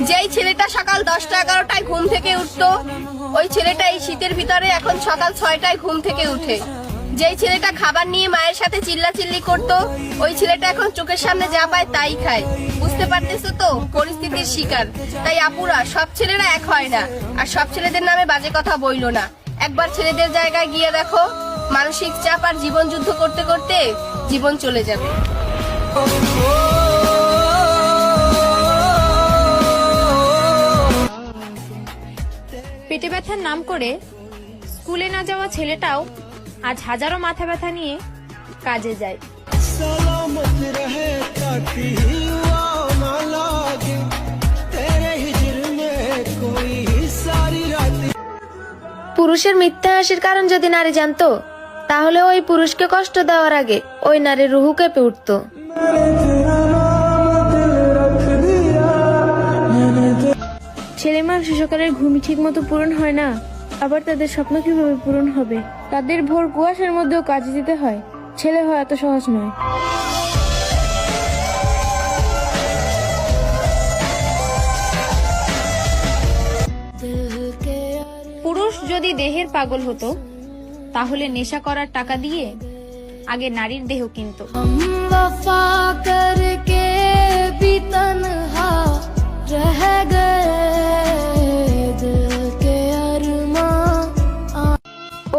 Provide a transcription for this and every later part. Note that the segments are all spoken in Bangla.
যেই ছেলেটা সকাল 10টা-11টায় ঘুম থেকে উঠতো, ওই ছেলেটা এই শীতের ভিতরে এখন সকাল 6টায় ঘুম থেকে উঠে। যেই ছেলেটা খাবার নিয়ে মায়ের সাথে চিল্লাচিল্লি করতো, ওই ছেলেটা এখন চোখের সামনে যা পায় তাই খায়। বুঝতে পারতেছো তো, পরিস্থিতির শিকার। তাই আপুরা, সব ছেলেরা এক হয় না, আর সব ছেলেদের নামে বাজে কথা বইলো না। একবার ছেলেদের জায়গায় গিয়ে দেখো, মানসিক চাপ আর জীবন যুদ্ধ করতে করতে জীবন চলে যাবে। পেটে ব্যথার নাম করে স্কুলে না যাওয়া ছেলেটাও আজ হাজারো মাথা ব্যথা নিয়ে কাজে যায়। পুরুষের মিথ্যা হাসির কারণ যদি নারী জানতো, তাহলে ওই পুরুষকে কষ্ট দেওয়ার আগে ওই নারীর রুহু কেঁপে উঠতো। ছেলে মানুষ সকালের ঘুমই ঠিক মতো পূরণ হয় না, আবার তাদের স্বপ্ন কিভাবে পূরণ হবে? তাদের ভোর কুয়াশার মধ্যেও কাজে যেতে হয়। ছেলে হওয়া এত সহজ নয়। পুরুষ যদি দেহের পাগল হতো, তাহলে নেশা করার টাকা দিয়ে আগে নারীর দেহ কিনতো।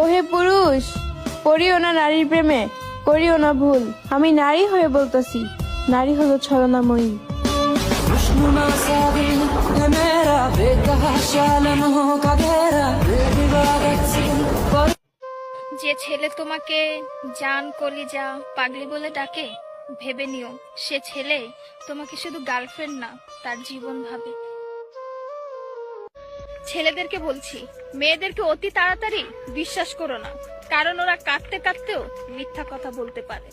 ওহে পুরুষ, পড়িও না নারীর প্রেমে, করিও না ভুল। আমি নারী হয়ে বলতেছি, নারী হলো ছলনাময়ী। যে ছেলে তোমাকে জান, কলিজা, পাগলি বলে ডাকে, ভেবে নিও সে ছেলে তোমাকে শুধু গার্লফ্রেন্ড না, তার জীবন ভাবে। ছেলেদেরকে বলছি, মেয়েদেরকে অতি তাড়াতাড়ি বিশ্বাস করো না, কারণ ওরা কাঁদতে কাঁদতেও মিথ্যা কথা বলতে পারে।